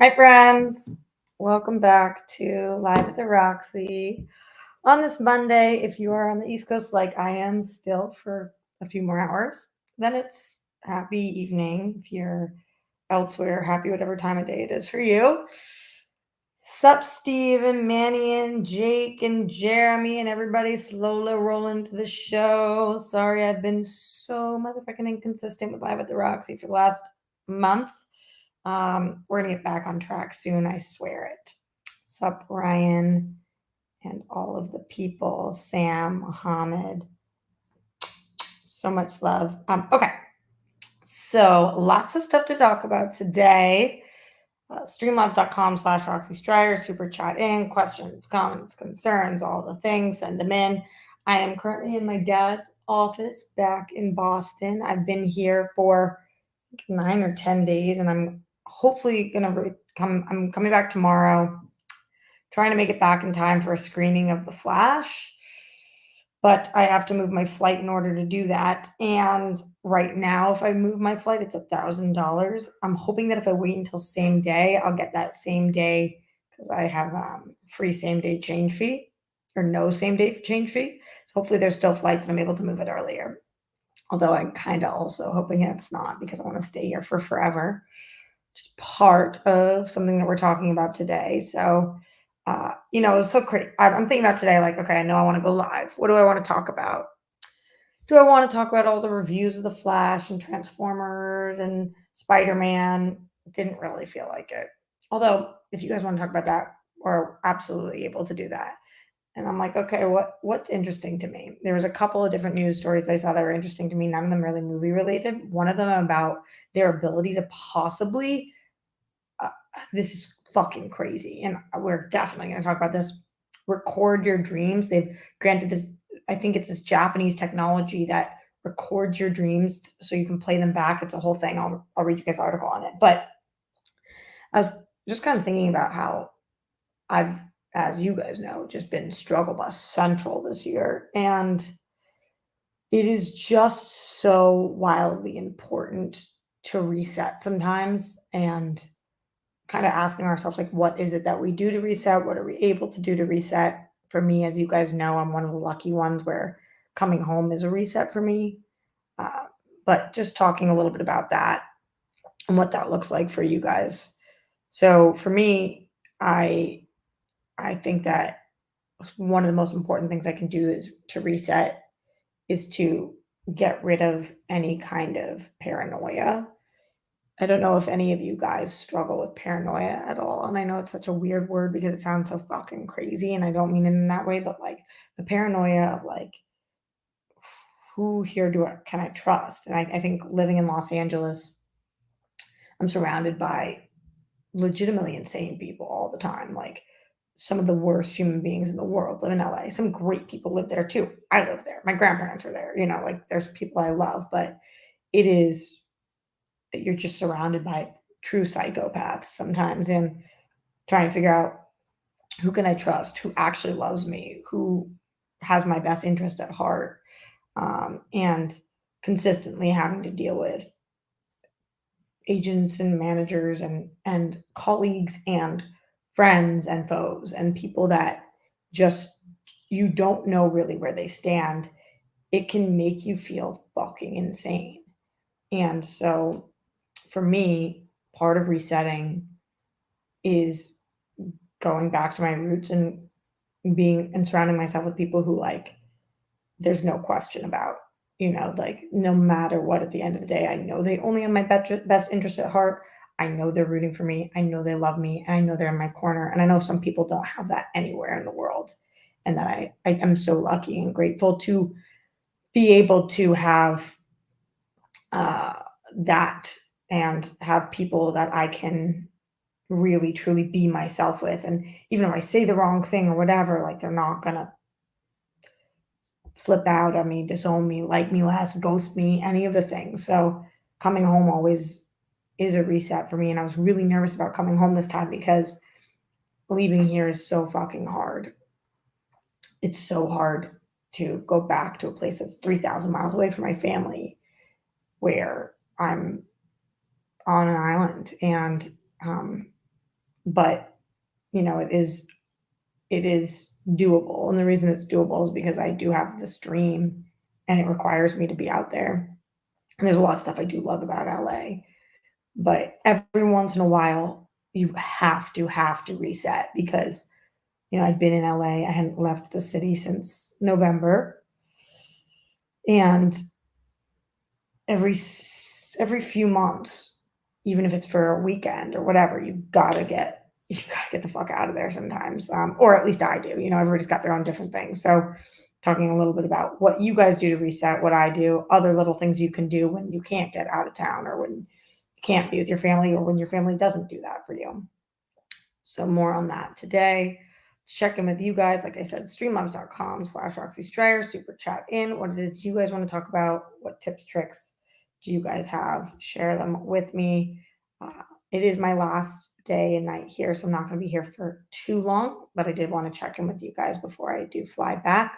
Hi, friends. Welcome back to Live at the Roxy. On this Monday, if you are on the East Coast like I am still for a few more hours, then it's happy evening. If you're elsewhere, happy whatever time of day it is for you. Sup, Steve and Manny and Jake and Jeremy and everybody slowly rolling to the show. Sorry, I've been so motherfucking inconsistent with Live at the Roxy for the last month. We're gonna get back on track soon, I swear it. Sup, Ryan, and all of the people, Sam, Mohammed. So much love. Okay, so lots of stuff to talk about today. Streamlabs.com/Roxy Stryer, super chat in, questions, comments, concerns, all the things, send them in. I am currently in my dad's office back in Boston. I've been here for 9 or 10 days, and I'm hopefully gonna come. I'm coming back tomorrow, trying to make it back in time for a screening of The Flash. But I have to move my flight in order to do that. And right now, if I move my flight, it's $1,000. I'm hoping that if I wait until same day, I'll get that same day because I have free same day change fee or no same day change fee. So hopefully there's still flights and I'm able to move it earlier. Although I'm kind of also hoping it's not because I want to stay here for forever. Just part of something that we're talking about today. So, it's so crazy. I'm thinking about today, like, okay, I know I want to go live. What do I want to talk about? Do I want to talk about all the reviews of The Flash and Transformers and Spider-Man? Didn't really feel like it. Although, if you guys want to talk about that, we're absolutely able to do that. And I'm like, okay, what's interesting to me? There was a couple of different news stories I saw that were interesting to me. None of them really movie related. One of them about their ability to possibly, uh, this is fucking crazy, and we're definitely going to talk about this. Record your dreams. They've granted this. I think it's this Japanese technology that records your dreams so you can play them back. It's a whole thing. I'll read you guys an article on it. But I was just kind of thinking about how I've, as you guys know, just been struggle bus central this year. And it is just so wildly important to reset sometimes and kind of asking ourselves, like, what is it that we do to reset? What are we able to do to reset? For me, as you guys know, I'm one of the lucky ones where coming home is a reset for me. Uh, but just talking a little bit about that and what that looks like for you guys. So for me, I think that one of the most important things I can do is to reset is to get rid of any kind of paranoia. I don't know if any of you guys struggle with paranoia at all. And I know it's such a weird word because it sounds so fucking crazy. And I don't mean it in that way, but like the paranoia of like, who here can I trust? And I think living in Los Angeles, I'm surrounded by legitimately insane people all the time. Like some of the worst human beings in the world live in LA. Some great people live there too. I live there. My grandparents are there. Like there's people I love, but it is, you're just surrounded by true psychopaths sometimes, and trying to figure out who can I trust, who actually loves me, who has my best interest at heart, and consistently having to deal with agents and managers and colleagues and friends and foes and people that just you don't know really where they stand. It can make you feel fucking insane. And so for me, part of resetting is going back to my roots and being and surrounding myself with people who, like, there's no question about, like, no matter what, at the end of the day, I know they only have my best interest at heart. I know they're rooting for me. I know they love me, and I know they're in my corner. And I know some people don't have that anywhere in the world, and that I am so lucky and grateful to be able to have uh, that and have people that I can really truly be myself with. And even if I say the wrong thing or whatever, like, they're not gonna flip out on me, disown me, like me less, ghost me, any of the things. So coming home always is a reset for me. And I was really nervous about coming home this time because leaving here is so fucking hard. It's so hard to go back to a place that's 3,000 miles away from my family, where I'm on an island. And but it is doable. And the reason it's doable is because I do have this dream and it requires me to be out there. And there's a lot of stuff I do love about LA. But every once in a while, you have to reset because, I'd been in LA. I hadn't left the city since November. And every few months, even if it's for a weekend or whatever, you gotta get the fuck out of there sometimes, or at least I do. Everybody's got their own different things. So, talking a little bit about what you guys do to reset, what I do, other little things you can do when you can't get out of town or when you can't be with your family or when your family doesn't do that for you. So more on that today. Let's check in with you guys. Like I said, streamlabs.com/Roxy Stryer, super chat in what it is you guys want to talk about. What tips, tricks do you guys have? Share them with me. It is my last day and night here, so I'm not going to be here for too long, but I did want to check in with you guys before I do fly back.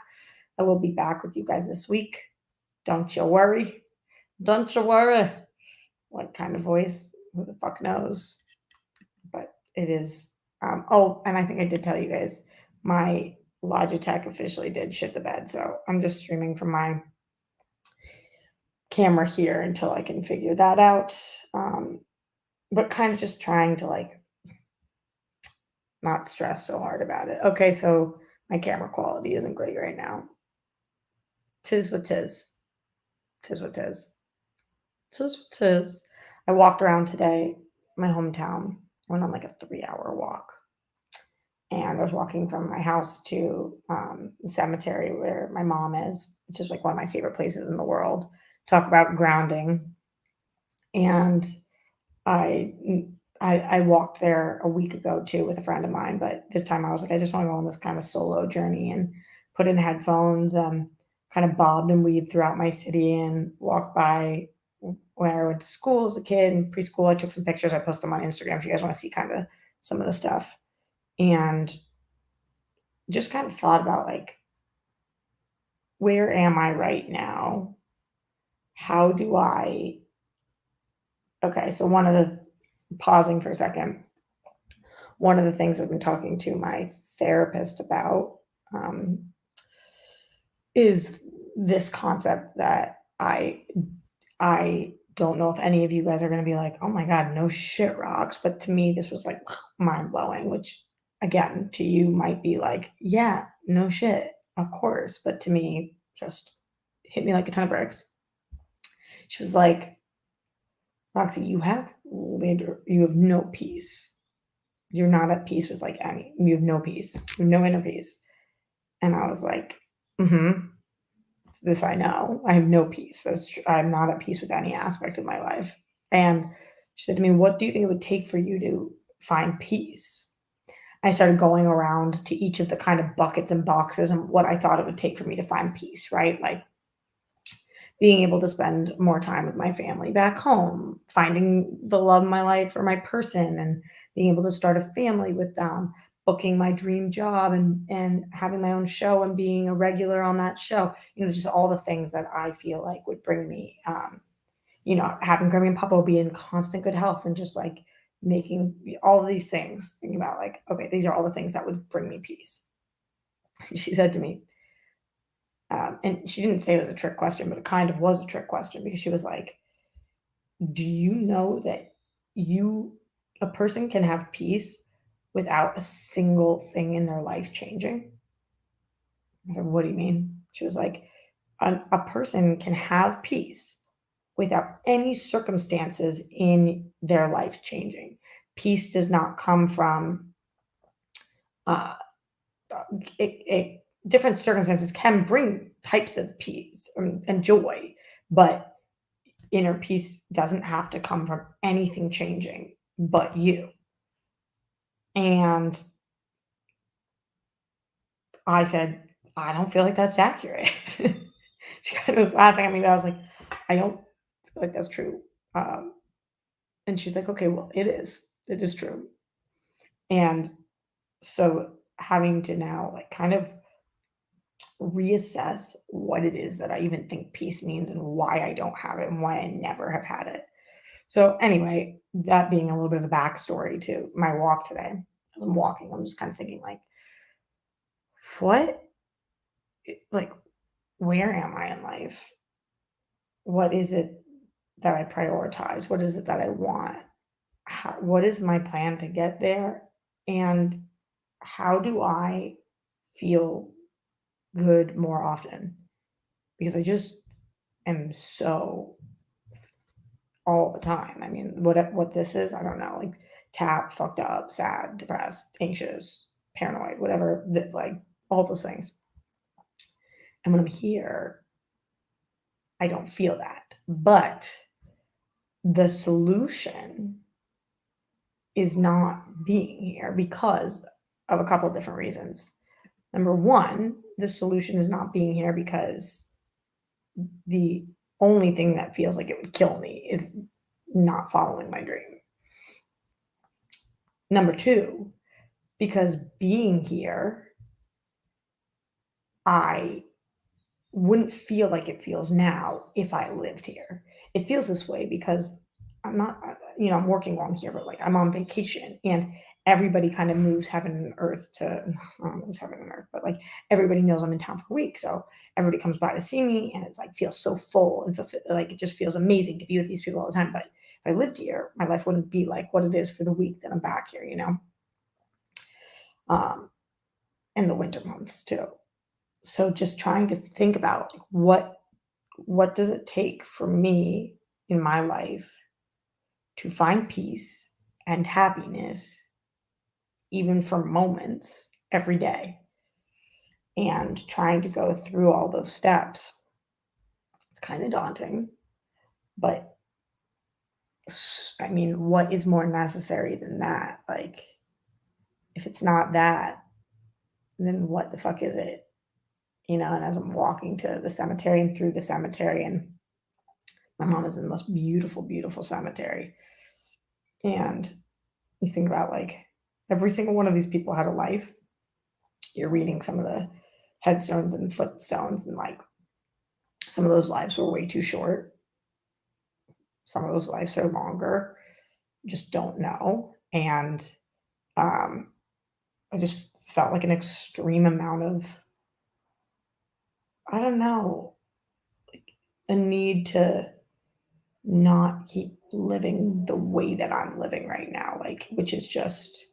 I will be back with you guys this week. Don't you worry. Don't you worry. What kind of voice? Who the fuck knows? But it is. Oh, and I think I did tell you guys my Logitech officially did shit the bed. So I'm just streaming from my camera here until I can figure that out. But kind of just trying to not stress so hard about it. Okay, so my camera quality isn't great right now. Tis what tis. Tis what tis. Tis what tis. I walked around today, my hometown. Went on like a 3-hour walk. And I was walking from my house to the cemetery where my mom is, which is like one of my favorite places in the world. Talk about grounding. And I I walked there a week ago too with a friend of mine, but this time I was like, I just want to go on this kind of solo journey and put in headphones, kind of bobbed and weaved throughout my city and walked by where I went to school as a kid and preschool. I took some pictures. I posted them on Instagram if you guys want to see kind of some of the stuff. And just kind of thought about where am I right now? How do I Okay, so one of the pausing for a second. One of the things I've been talking to my therapist about is this concept that I don't know if any of you guys are going to be like, oh my God, no shit, rocks. But to me, this was like mind blowing, which again, to you might be like, yeah, no shit, of course. But to me, just hit me like a ton of bricks. She was like, Roxy, you have no peace. You're not at peace with you have no peace, you have no inner peace. And I was like, mm-hmm. This I know. I have no peace. That's true. I'm not at peace with any aspect of my life. And she said to me, what do you think it would take for you to find peace? I started going around to each of the kind of buckets and boxes and what I thought it would take for me to find peace, right? Like being able to spend more time with my family back home, finding the love of my life or my person, and being able to start a family with them, booking my dream job and having my own show and being a regular on that show. Just all the things that I feel like would bring me, having Grammy and Papa be in constant good health and just making all of these things, thinking about okay, these are all the things that would bring me peace. She said to me, and she didn't say it was a trick question, but it kind of was a trick question because she was like, do you know that a person can have peace without a single thing in their life changing? I said, what do you mean? She was like, a person can have peace without any circumstances in their life changing. Peace does not come from uh, different circumstances can bring types of peace and joy, but inner peace doesn't have to come from anything changing but you. And I said, I don't feel like that's accurate. She kind of was laughing at me, but I was like, I don't feel like that's true. And she's like, okay, well, it is. It is true. And so having to now kind of reassess what it is that I even think peace means and why I don't have it and why I never have had it So anyway, that being a little bit of a backstory to my walk today. As I'm walking, I'm just kind of thinking like, what, like, where am I in life? What is it that I prioritize? What is it that I want? What is my plan to get there? And how do I feel good more often? Because I just am so all the time. I mean, what this is, I don't know, like tapped, fucked up, sad, depressed, anxious, paranoid, whatever, like all those things. And when I'm here, I don't feel that. But the solution is not being here because of a couple of different reasons. Number one, the solution is not being here because the only thing that feels like it would kill me is not following my dream. Number two, because being here, I wouldn't feel like it feels now if I lived here. It feels this way because I'm not, I'm working while I'm here, but like I'm on vacation and everybody kind of moves heaven and earth to, I don't know, moves heaven and earth, but like everybody knows I'm in town for a week. So everybody comes by to see me and it's like feels so full and like it just feels amazing to be with these people all the time. But if I lived here, my life wouldn't be like what it is for the week that I'm back here, um, in the winter months too. So just trying to think about like, what does it take for me in my life to find peace and happiness even for moments every day, and trying to go through all those steps. It's kind of daunting, but I mean, what is more necessary than that? Like, if it's not that, then what the fuck is it? And as I'm walking to the cemetery and through the cemetery, and my mom is in the most beautiful, beautiful cemetery. And you think about like every single one of these people had a life. You're reading some of the headstones and footstones, and like some of those lives were way too short. Some of those lives are longer. You just don't know. And um, I just felt like an extreme amount of, I don't know, a need to not keep living the way that I'm living right now, like, which is just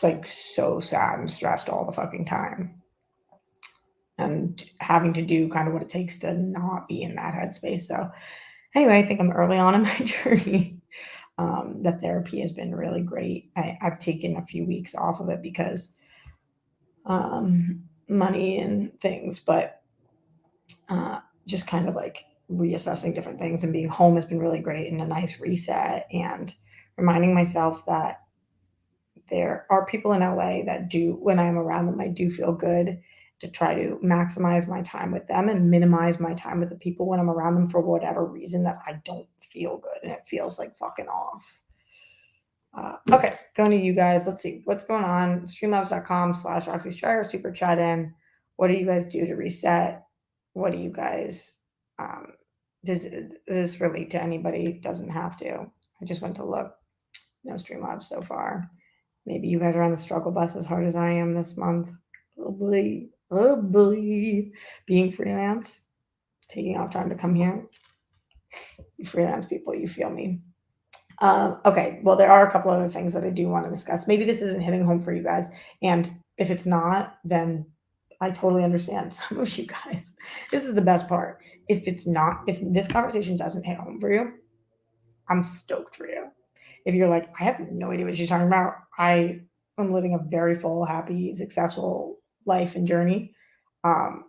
like so sad and stressed all the fucking time. And having to do kind of what it takes to not be in that headspace. So, anyway, I think I'm early on in my journey. The therapy has been really great. I've taken a few weeks off of it because money and things, but just kind of like reassessing different things and being home has been really great and a nice reset, and reminding myself that there are people in LA that do, when I'm around them, I do feel good, to try to maximize my time with them and minimize my time with the people when I'm around them for whatever reason that I don't feel good and it feels like fucking off. Okay, going to you guys. Let's see what's going on. Streamlabs.com/Roxy Stryer, super chat in. What do you guys do to reset? What do you guys, um, does this relate to anybody? Doesn't have to. I just went to look. No Streamlabs so far. Maybe you guys are on the struggle bus as hard as I am this month. Oh boy. Oh boy. Being freelance, taking off time to come here. You freelance people, you feel me. Okay, well, there are a couple other things that I do want to discuss. Maybe this isn't hitting home for you guys. And if it's not, then I totally understand some of you guys. This is the best part. If this conversation doesn't hit home for you, I'm stoked for you. If you're like, I have no idea what she's talking about, I am living a very full, happy, successful life and journey. Um,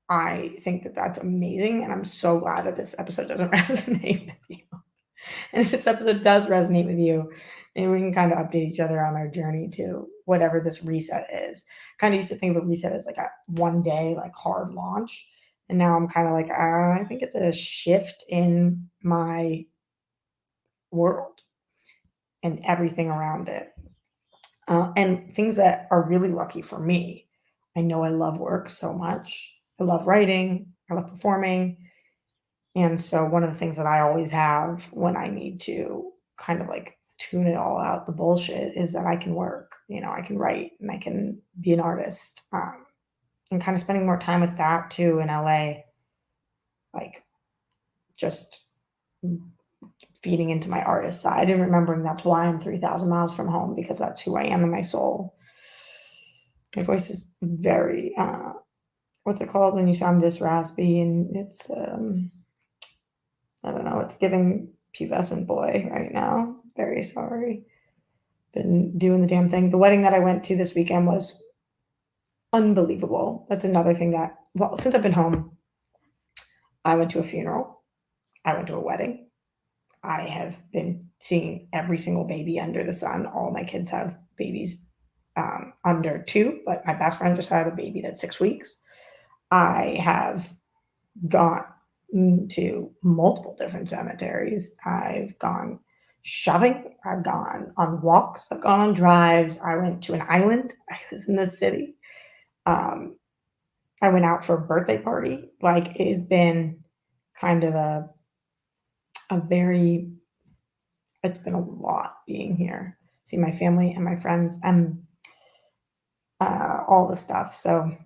I think that that's amazing. And I'm so glad that this episode doesn't resonate with you. And if this episode does resonate with you, maybe we can kind of update each other on our journey to whatever this reset is. Kind of used to think of a reset as like a one day, like hard launch. And now I'm kind of like, I think it's a shift in my world and everything around it. And things that are really lucky for me. I know I love work so much. I love writing. I love performing. And so one of the things that I always have when I need to kind of like tune it all out, the bullshit, is that I can work. I can write and I can be an artist. And kind of spending more time with that too in LA, like just feeding into my artist side and remembering that's why I'm 3,000 miles from home, because that's who I am in my soul. My voice is very, what's it called when you sound this raspy? And it's, I don't know, it's giving pubescent boy right now. Very sorry. Been doing the damn thing. The wedding that I went to this weekend was unbelievable. That's another thing that, well, since I've been home, I went to a funeral, I went to a wedding. I have been seeing every single baby under the sun. All my kids have babies under 2, but my best friend just had a baby that's 6 weeks. I have gone to multiple different cemeteries. I've gone shopping. I've gone on walks. I've gone on drives. I went to an island. I was in the city. Um, I went out for a birthday party. Like, it has been kind of a very, it's been a lot being here. See my family and my friends and all the stuff. So,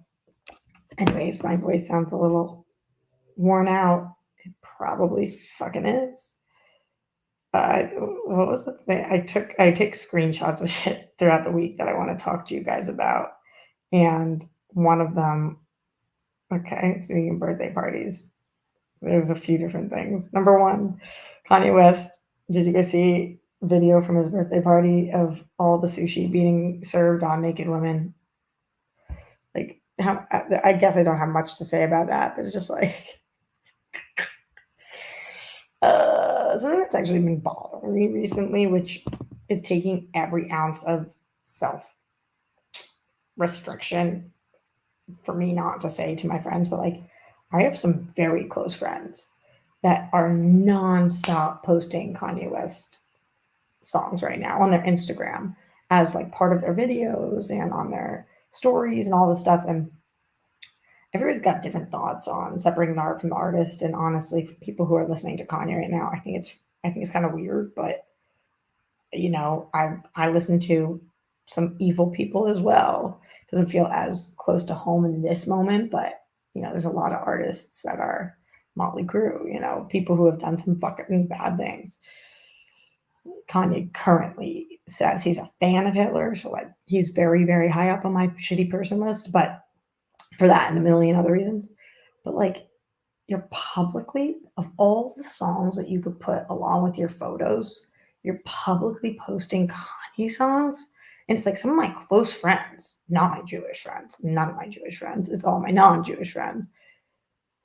anyway, if my voice sounds a little worn out, it probably fucking is. What was the thing? I take screenshots of shit throughout the week that I want to talk to you guys about. And one of them, okay, speaking of birthday parties, there's a few different things. Number one, Kanye West. Did you guys see video from his birthday party of all the sushi being served on naked women? Like, how, I guess I don't have much to say about that, but it's just like, something that's actually been bothering me recently, which is taking every ounce of self restriction for me not to say to my friends, but like, I have some very close friends that are nonstop posting Kanye West songs right now on their Instagram as like part of their videos and on their stories and all this stuff. And everybody's got different thoughts on separating the art from the artist. And honestly, for people who are listening to Kanye right now, I think it's kind of weird, but I listen to some evil people as well. It doesn't feel as close to home in this moment, but there's a lot of artists that are Motley Crue, people who have done some fucking bad things. Kanye currently says he's a fan of Hitler, so like he's very, very high up on my shitty person list, but for that and a million other reasons. But like, you're publicly, of all the songs that you could put along with your photos, you're publicly posting Kanye songs. And it's like some of my close friends, not my Jewish friends, none of my Jewish friends, it's all my non-Jewish friends.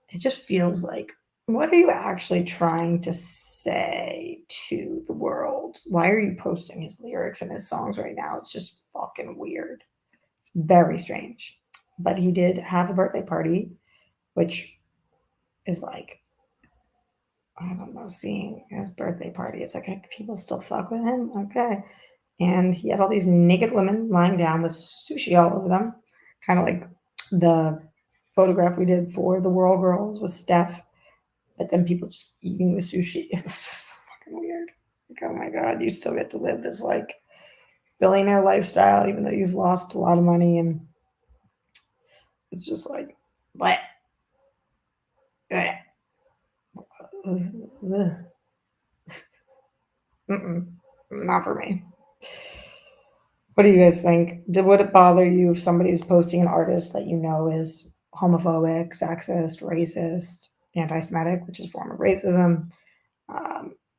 It just feels like, what are you actually trying to say to the world? Why are you posting his lyrics and his songs right now? It's just fucking weird. Very strange. But he did have a birthday party, which is like, I don't know, seeing his birthday party. It's like, people still fuck with him? Okay. And he had all these naked women lying down with sushi all over them, kind of like the photograph we did for the World Girls with Steph, but then people just eating the sushi. It was just so fucking weird. Like, oh my God, you still get to live this like billionaire lifestyle, even though you've lost a lot of money. And it's just like, what? Not for me. What do you guys think? Would it bother you if somebody is posting an artist that you know is homophobic, sexist, racist, anti-Semitic, which is a form of racism,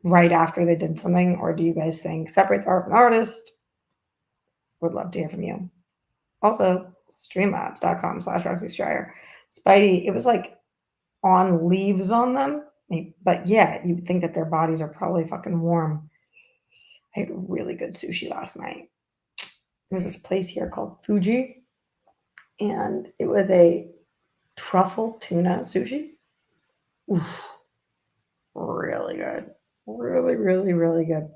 right after they did something? Or do you guys think separate the art from the artist? Would love to hear from you. Also, streamlabs.com/Roxy Stryer. Spidey, it was like on leaves on them. But yeah, you'd think that their bodies are probably fucking warm. I had really good sushi last night. There's this place here called Fuji, and it was a truffle tuna sushi. Oof, really good. Really, really, really good.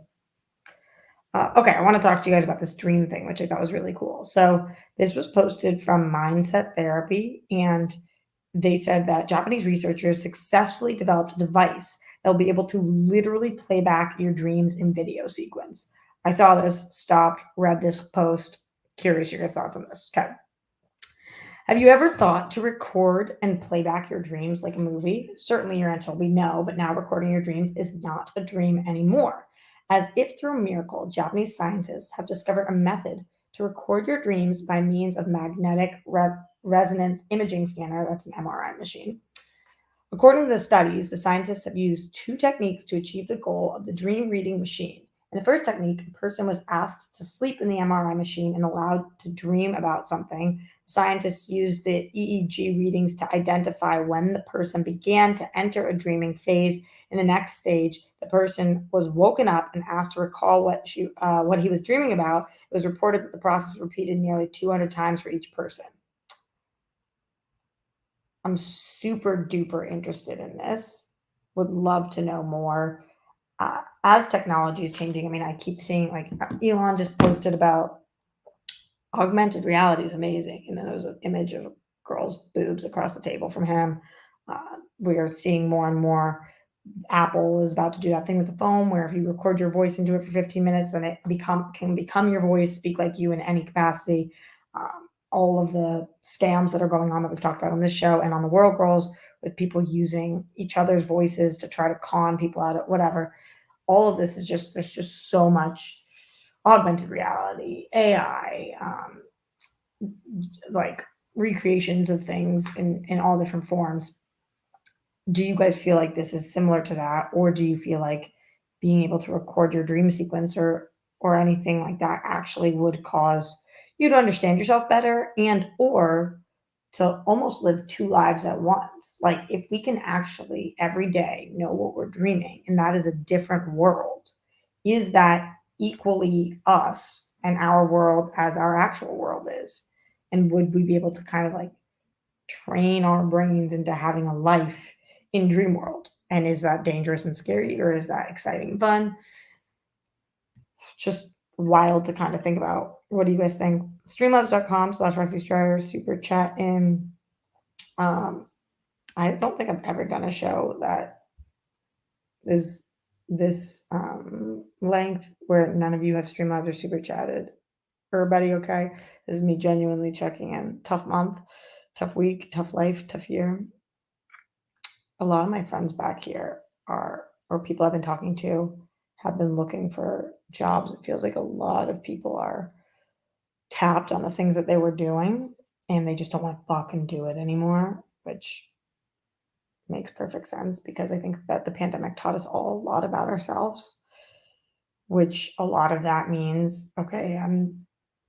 Okay, I want to talk to you guys about this dream thing, which I thought was really cool. So, this was posted from Mindset Therapy, and they said that Japanese researchers successfully developed a device that will be able to literally play back your dreams in video sequence. I saw this, stopped, read this post. Curious your guys' thoughts on this. Okay. Have you ever thought to record and play back your dreams like a movie? Certainly your answer will be no, but now recording your dreams is not a dream anymore. As if through a miracle, Japanese scientists have discovered a method to record your dreams by means of magnetic resonance imaging scanner, that's an MRI machine. According to the studies, the scientists have used two techniques to achieve the goal of the dream reading machine. In the first technique, a person was asked to sleep in the MRI machine and allowed to dream about something. Scientists used the EEG readings to identify when the person began to enter a dreaming phase. In the next stage, the person was woken up and asked to recall what he was dreaming about. It was reported that the process was repeated nearly 200 times for each person. I'm super duper interested in this. Would love to know more. As technology is changing, I mean, I keep seeing like Elon just posted about augmented reality is amazing, and then there was an image of a girl's boobs across the table from him. We are seeing more and more. Apple is about to do that thing with the phone where if you record your voice into it for 15 minutes, then it can become your voice, speak like you in any capacity. All of the scams that are going on that we've talked about on this show and on the World Girls with people using each other's voices to try to con people out of whatever. All of this is just, there's just so much augmented reality, AI, like recreations of things in all different forms. Do you guys feel like this is similar to that, or do you feel like being able to record your dream sequence or anything like that actually would cause you to understand yourself better and or to almost live two lives at once? Like if we can actually every day know what we're dreaming and that is a different world, is that equally us and our world as our actual world is? And would we be able to kind of like train our brains into having a life in dream world? And is that dangerous and scary, or is that exciting and fun? Just wild to kind of think about. What do you guys think? Streamlabs.com/RoxyStrider, super chat in. Um, I don't think I've ever done a show that is this length where none of you have Streamlabs or super chatted. Everybody okay? This is me genuinely checking in. Tough month, tough week, tough life, tough year. A lot of my friends back here are, or people I've been talking to, have been looking for jobs. It feels like a lot of people are tapped on the things that they were doing and they just don't want to fucking do it anymore, which makes perfect sense because I think that the pandemic taught us all a lot about ourselves, which a lot of that means, okay,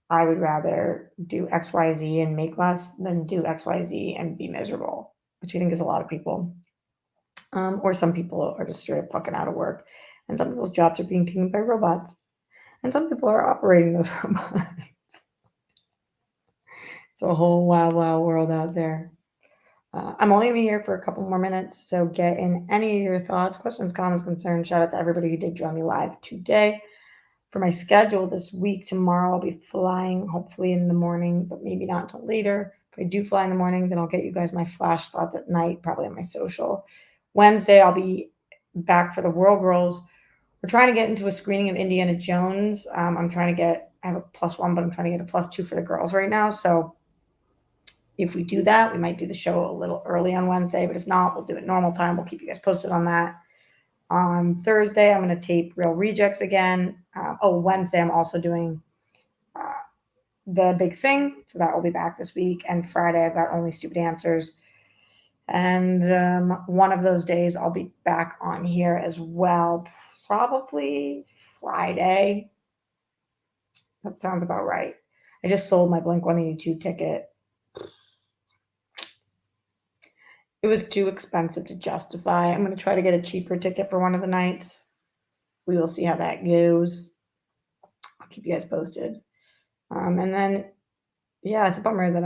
I would rather do XYZ and make less than do XYZ and be miserable, which I think is a lot of people. Or some people are just straight up fucking out of work. And some people's jobs are being taken by robots. And some people are operating those robots. It's a whole wild, wild world out there. I'm only going to be here for a couple more minutes. So get in any of your thoughts, questions, comments, concerns. Shout out to everybody who did join me live today. For my schedule this week, tomorrow I'll be flying, hopefully in the morning, but maybe not until later. If I do fly in the morning, then I'll get you guys my flash thoughts at night, probably on my social. Wednesday, I'll be back for the World Girls. We're trying to get into a screening of Indiana Jones. I'm trying to get, I have a +1, but I'm trying to get a +2 for the girls right now. So if we do that, we might do the show a little early on Wednesday, but if not, we'll do it normal time. We'll keep you guys posted on that. On Thursday, I'm going to tape Real Rejects again. Wednesday, I'm also doing The Big Thing. So that will be back this week. And Friday, I've got Only Stupid Answers. And one of those days, I'll be back on here as well. Probably Friday. That sounds about right. I just sold my Blink 182 ticket. It was too expensive to justify. I'm going to try to get a cheaper ticket for one of the nights. We will see how that goes. I'll keep you guys posted. And then, yeah, it's a bummer that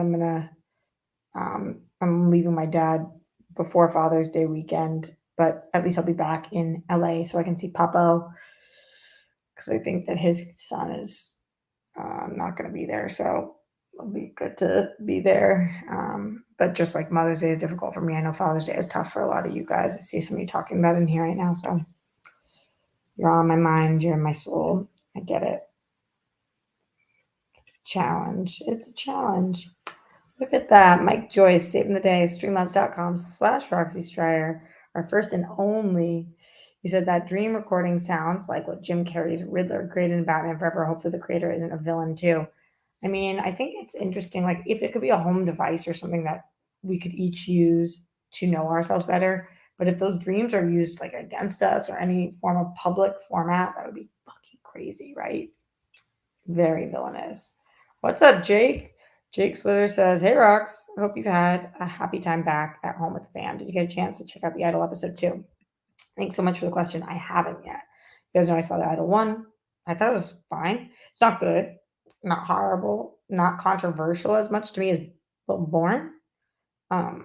I'm leaving my dad before Father's Day weekend, but at least I'll be back in LA so I can see Papo because I think that his son is not going to be there. So It'll be good to be there. But just like Mother's Day is difficult for me, I know Father's Day is tough for a lot of you guys. I see some of you talking about it in here right now. So you're on my mind, you're in my soul. I get it. Challenge. It's a challenge. Look at that. Mike Joyce saving the day. Streamlabs.com/Roxy Stryer. Our first and only. He said that dream recording sounds like what Jim Carrey's Riddler created in Batman Forever. Hopefully the creator isn't a villain too. I mean, I think it's interesting. Like if it could be a home device or something that we could each use to know ourselves better. But if those dreams are used like against us or any form of public format, that would be fucking crazy, right? Very villainous. What's up, Jake? Jake Slitter says, "Hey, Rox. I hope you've had a happy time back at home with the fam. Did you get a chance to check out the Idol episode 2? Thanks so much for the question. I haven't yet. You guys know I saw the Idol 1. I thought it was fine. It's not good, not horrible, not controversial as much to me as Born. I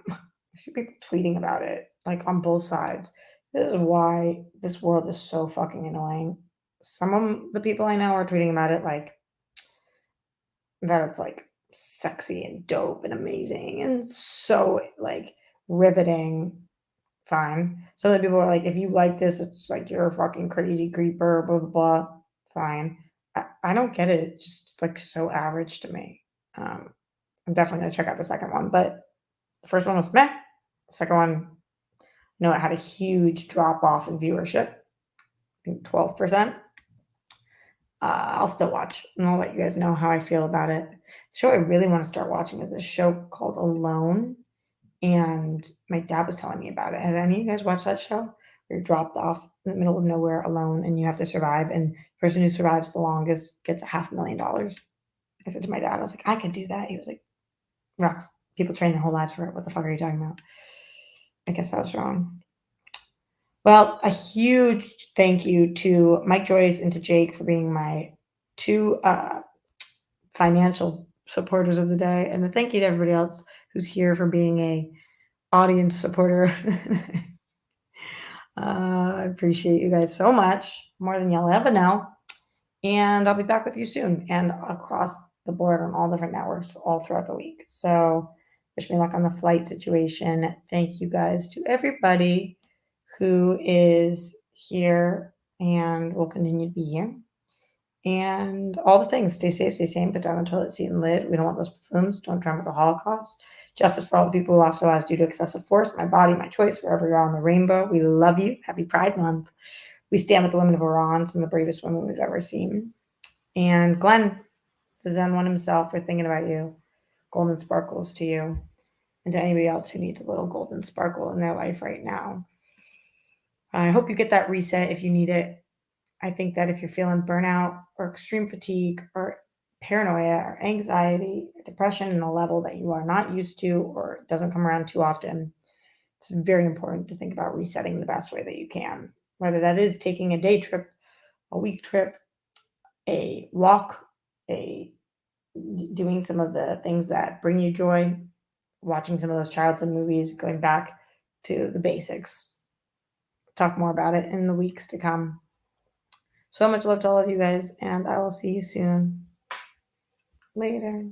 see people tweeting about it, like on both sides. This is why this world is so fucking annoying. Some of the people I know are tweeting about it like that it's like sexy and dope and amazing and so like riveting. Fine. Some of the people are like, if you like this, it's like you're a fucking crazy creeper, blah blah blah. Fine. I don't get it. It's just like so average to me. I'm definitely gonna check out the second one, but the first one was meh. The second one, it had a huge drop off in viewership, I think 12%. I'll still watch, and I'll let you guys know how I feel about it. The show I really want to start watching is this show called Alone, and my dad was telling me about it. Has any of you guys watched that show? You're dropped off in the middle of nowhere alone, and you have to survive, and the person who survives the longest gets $500,000. I said to my dad, I was like, I could do that. He was like, Rox, people train their whole lives for it. What the fuck are you talking about? I guess I was wrong. Well, a huge thank you to Mike Joyce and to Jake for being my two financial supporters of the day, and a thank you to everybody else who's here for being a audience supporter. I appreciate you guys so much, more than you'll ever know. And I'll be back with you soon and across the board on all different networks all throughout the week. So wish me luck on the flight situation. Thank you guys to everybody who is here and will continue to be here. And all the things. Stay safe, stay sane, put down the toilet seat and lid. We don't want those plumes. Don't drown with the Holocaust. Justice for all the people who lost their lives due to excessive force. My body, my choice, wherever you're on the rainbow. We love you. Happy Pride Month. We stand with the women of Iran, some of the bravest women we've ever seen. And Glenn, the Zen one himself, we're thinking about you. Golden sparkles to you. And to anybody else who needs a little golden sparkle in their life right now. I hope you get that reset if you need it. I think that if you're feeling burnout or extreme fatigue or paranoia or anxiety or depression in a level that you are not used to or doesn't come around too often, it's very important to think about resetting the best way that you can. Whether that is taking a day trip, a week trip, a walk, a doing some of the things that bring you joy, watching some of those childhood movies, going back to the basics. Talk more about it in the weeks to come. So much love to all of you guys, and I will see you soon. Later.